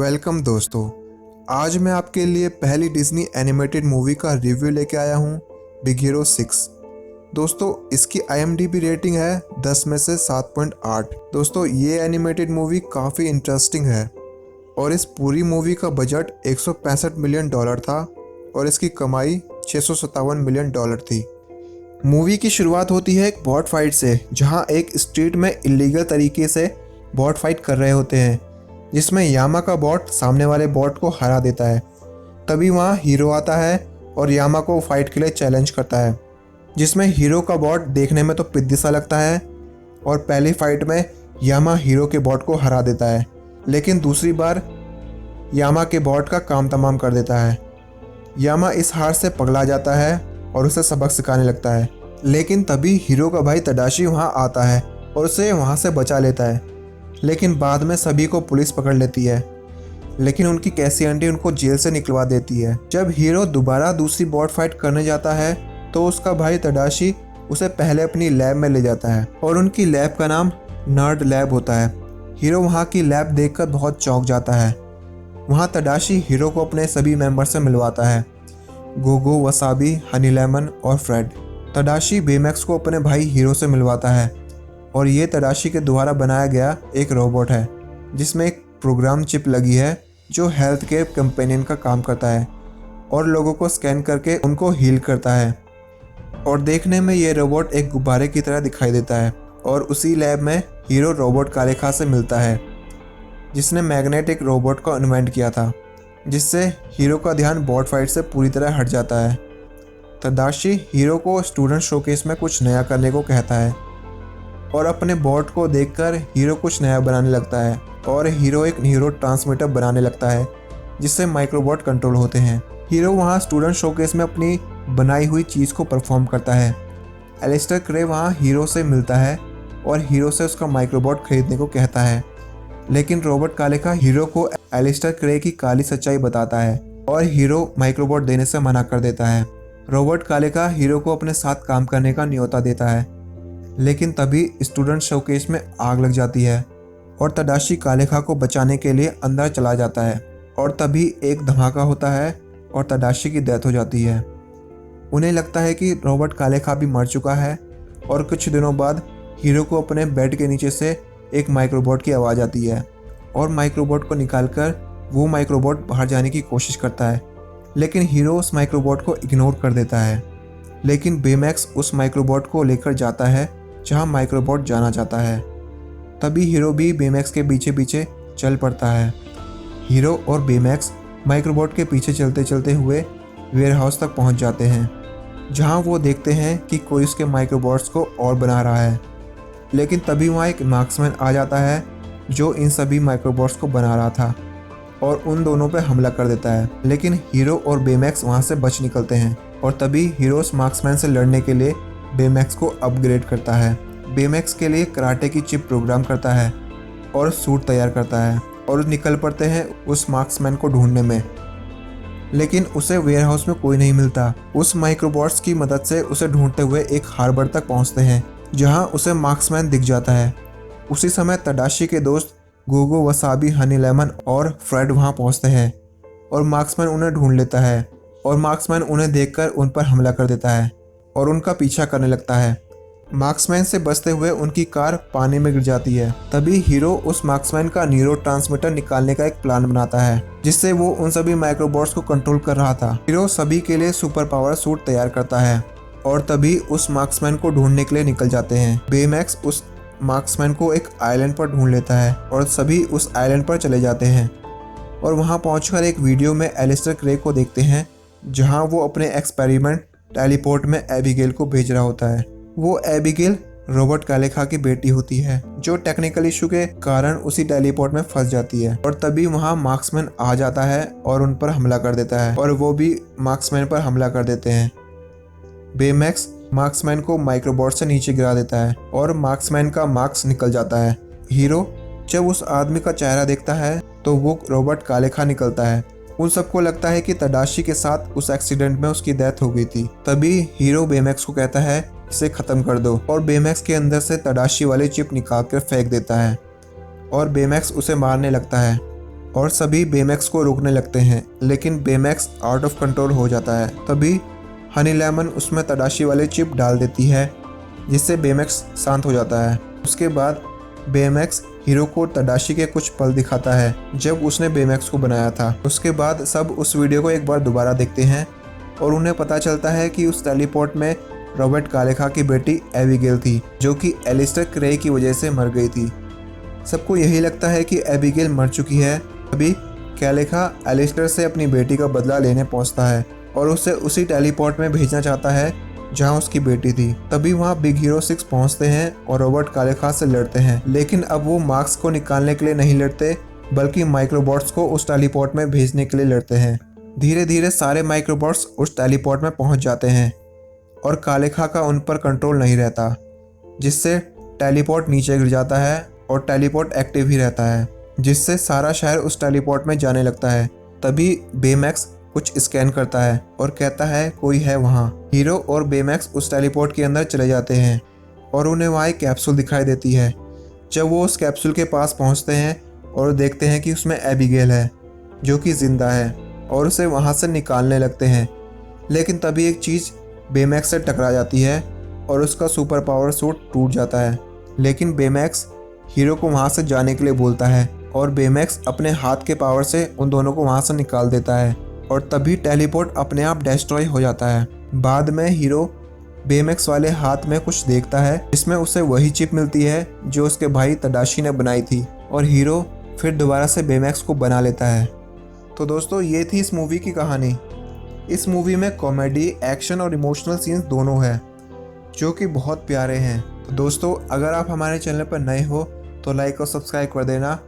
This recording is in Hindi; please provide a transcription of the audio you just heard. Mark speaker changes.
Speaker 1: वेलकम दोस्तों। आज मैं आपके लिए पहली डिज्नी एनिमेटेड मूवी का रिव्यू लेके आया हूँ, बिग हीरो 6। दोस्तों इसकी IMDb रेटिंग है 10 में से 7.8। दोस्तों ये एनिमेटेड मूवी काफ़ी इंटरेस्टिंग है और इस पूरी मूवी का बजट $165 मिलियन था और इसकी कमाई $657 मिलियन थी। मूवी की शुरुआत होती है एक बॉट फाइट से, जहां एक स्ट्रीट में इलीगल तरीके से बॉट फाइट कर रहे होते हैं, जिसमें यामा का बॉट सामने वाले बॉट को हरा देता है। तभी वहाँ हीरो आता है और यामा को फाइट के लिए चैलेंज करता है, जिसमें हीरो का बॉट देखने में तो पिद्दी सा लगता है और पहली फाइट में यामा हीरो के बॉट को हरा देता है, लेकिन दूसरी बार यामा के बॉट का काम तमाम कर देता है। यामा इस हार से पगला जाता है और उसे सबक सिखाने लगता है, लेकिन तभी हीरो का भाई तडाशी वहाँ आता है और उसे वहाँ से बचा लेता है। लेकिन बाद में सभी को पुलिस पकड़ लेती है, लेकिन उनकी कैसी आंटी उनको जेल से निकलवा देती है। जब हीरो दोबारा दूसरी बॉट फाइट करने जाता है तो उसका भाई तडाशी उसे पहले अपनी लैब में ले जाता है और उनकी लैब का नाम नर्ड लैब होता है। हीरो वहाँ की लैब देखकर बहुत चौंक जाता है। वहाँ तडाशी हीरो को अपने सभी मेंबर से मिलवाता है, गोगो, वसाबी, हनी लेमन और फ्रेड। तडाशी बेमैक्स को अपने भाई हीरो से मिलवाता है और ये तडाशी के द्वारा बनाया गया एक रोबोट है, जिसमें एक प्रोग्राम चिप लगी है जो हेल्थ केयर कंपेनियन का काम करता है और लोगों को स्कैन करके उनको हील करता है। और देखने में ये रोबोट एक गुब्बारे की तरह दिखाई देता है। और उसी लैब में हीरो रोबोट कालेखा से मिलता है, जिसने मैग्नेटिक रोबोट को इन्वेंट किया था, जिससे हीरो का ध्यान बॉट फाइट से पूरी तरह हट जाता है। तडाशी हीरो को स्टूडेंट शोकेस में कुछ नया करने को कहता है और अपने बॉट को देखकर हीरो कुछ नया बनाने लगता है और हीरो एक न्यूरो ट्रांसमीटर बनाने लगता है, जिससे माइक्रोबॉट कंट्रोल होते हैं। हीरो वहाँ स्टूडेंट शोकेस में अपनी बनाई हुई चीज़ को परफॉर्म करता है। एलिस्टर क्रे वहाँ हीरो से मिलता है और हीरो से उसका माइक्रोबॉट खरीदने को कहता है, लेकिन रॉबर्ट कालेखा हीरो को एलिस्टर क्रे की काली सच्चाई बताता है और हीरो माइक्रोबॉट देने से मना कर देता है। रॉबर्ट कालेखा हीरो को अपने साथ काम करने का न्योता देता है, लेकिन तभी स्टूडेंट शोकेस में आग लग जाती है और तडाशी कालेखा को बचाने के लिए अंदर चला जाता है और तभी एक धमाका होता है और तडाशी की डेथ हो जाती है। उन्हें लगता है कि रॉबर्ट कालेखा भी मर चुका है और कुछ दिनों बाद हीरो को अपने बेड के नीचे से एक माइक्रोबॉट की आवाज़ आती है और माइक्रोबॉट को निकालकर वो माइक्रोबॉट बाहर जाने की कोशिश करता है, लेकिन हीरो उस माइक्रोबॉट को इग्नोर कर देता है। लेकिन बेमैक्स उस माइक्रोबॉट को लेकर जाता है जहां माइक्रोबॉट जाना चाहता है। तभी हीरो भी बेमैक्स के पीछे पीछे चल पड़ता है। हीरो और बेमैक्स माइक्रोबॉट के पीछे चलते चलते हुए वेयरहाउस तक पहुंच जाते हैं, जहां वो देखते हैं कि कोई उसके माइक्रोबॉट्स को और बना रहा है। लेकिन तभी वहाँ एक मार्क्समैन आ जाता है जो इन सभी माइक्रोबॉट्स को बना रहा था और उन दोनों पर हमला कर देता है, लेकिन हीरो और बेमैक्स वहाँ से बच निकलते हैं। और तभी हीरो उस मार्क्समैन से लड़ने के लिए बेमैक्स को अपग्रेड करता है। बेमैक्स के लिए कराटे की चिप प्रोग्राम करता है और सूट तैयार करता है और निकल पड़ते हैं उस मार्क्समैन को ढूंढने में, लेकिन उसे वेयरहाउस में कोई नहीं मिलता। उस माइक्रोबॉट्स की मदद से उसे ढूंढते हुए एक हार्बर तक पहुंचते हैं, जहां उसे मार्क्समैन दिख जाता है। उसी समय तडाशी के दोस्त गोगो, वसाबी, हनी लेमन और फ्रेड वहां पहुंचते हैं और मार्क्समैन उन्हें ढूंढ लेता है और मार्क्समैन उन्हें देखकर उन पर हमला कर देता है और उनका पीछा करने लगता है। मार्क्समैन से बचते हुए उनकी कार पानी में गिर जाती है। तभी हीरो उस मार्क्समैन का न्यूरो ट्रांसमीटर निकालने का एक प्लान बनाता है, जिससे वो उन सभी माइक्रोबॉट्स को कंट्रोल कर रहा था। हीरो सभी के लिए सुपर पावर सूट तैयार करता है और तभी उस मार्क्समैन को ढूंढने के लिए निकल जाते हैं। बेमैक्स उस मार्क्समैन को एक आइलैंड पर ढूंढ लेता है और सभी उस आइलैंड पर चले जाते हैं और वहां पहुंचकर एक वीडियो में एलिस्टर क्रे को देखते हैं, जहां वो अपने एक्सपेरिमेंट टेलीपोर्ट में एबिगेल को भेज रहा होता है। वो एबिगेल रॉबर्ट कालेखा की बेटी होती है, जो टेक्निकल इशू के कारण उसी टेलीपोर्ट में फंस जाती है। और तभी वहां मार्क्समैन आ जाता है और उन पर हमला कर देता है और वो भी मार्क्समैन पर हमला कर देते हैं। बेमैक्स मार्क्समैन को माइक्रोबॉट से नीचे गिरा देता है और मार्क्समैन का मार्क्स निकल जाता है। हीरो जब उस आदमी का चेहरा देखता है तो वो रॉबर्ट कालेखा निकलता है। उन सबको लगता है कि तडाशी के साथ उस एक्सीडेंट में उसकी डेथ हो गई थी। तभी हीरो बेमैक्स को कहता है इसे खत्म कर दो और बेमैक्स के अंदर से तडाशी वाली चिप निकाल कर फेंक देता है और बेमैक्स उसे मारने लगता है। और सभी बेमैक्स को रोकने लगते हैं, लेकिन बेमैक्स आउट ऑफ कंट्रोल हो जाता है। तभी हनी लेमन उसमें तडाशी वाली चिप डाल देती है, जिससे बेमैक्स शांत हो जाता है। उसके बाद बेमैक्स हीरो को तडाशी के कुछ पल दिखाता है जब उसने बेमैक्स को बनाया था। उसके बाद सब उस वीडियो को एक बार दोबारा देखते हैं और उन्हें पता चलता है कि उस टेलीपोर्ट में रॉबर्ट कालेखा की बेटी एबिगेल थी, जो कि एलिस्टर क्रे की वजह से मर गई थी। सबको यही लगता है कि एबिगेल मर चुकी है। तभी कालेखा एलिस्टर से अपनी बेटी का बदला लेने पहुंचता है और उसे उसी टेलीपोर्ट में भेजना चाहता है जहां उसकी बेटी थी। तभी वहां बिग हीरो 6 पहुंचते हैं और रॉबर्ट कालेखा से लड़ते हैं, लेकिन अब वो मार्क्स को निकालने के लिए नहीं लड़ते, बल्कि माइक्रोबॉट्स को उस टेलीपोर्ट में भेजने के लिए लड़ते हैं। धीरे धीरे सारे माइक्रोबॉट्स उस टेलीपोर्ट में पहुंच जाते हैं और कालेखा का उन पर कंट्रोल नहीं रहता, जिससे टेलीपोर्ट नीचे गिर जाता है और टेलीपोर्ट एक्टिव ही रहता है, जिससे सारा शहर उस टेलीपोर्ट में जाने लगता है। तभी बेमैक्स कुछ स्कैन करता है और कहता है कोई है वहाँ। हीरो और बेमैक्स उस टेलीपोर्ट के अंदर चले जाते हैं और उन्हें वहाँ एक कैप्सूल दिखाई देती है। जब वो उस कैप्सूल के पास पहुँचते हैं और देखते हैं कि उसमें एबिगेल है, जो कि जिंदा है, और उसे वहाँ से निकालने लगते हैं। लेकिन तभी एक चीज़ बेमैक्स से टकरा जाती है और उसका सुपर पावर सूट टूट जाता है। लेकिन बेमैक्स हीरो को वहाँ से जाने के लिए बोलता है और बेमैक्स अपने हाथ के पावर से उन दोनों को वहाँ से निकाल देता है और तभी टेलीपोर्ट अपने आप डिस्ट्रॉय हो जाता है। बाद में हीरो बेमैक्स वाले हाथ में कुछ देखता है, जिसमें उसे वही चिप मिलती है जो उसके भाई तडाशी ने बनाई थी, और हीरो फिर दोबारा से बेमैक्स को बना लेता है। तो दोस्तों, ये थी इस मूवी की कहानी। इस मूवी में कॉमेडी, एक्शन और इमोशनल सीन्स दोनों हैं, जो कि बहुत प्यारे हैं। तो दोस्तों, अगर आप हमारे चैनल पर नए हो तो लाइक और सब्सक्राइब कर देना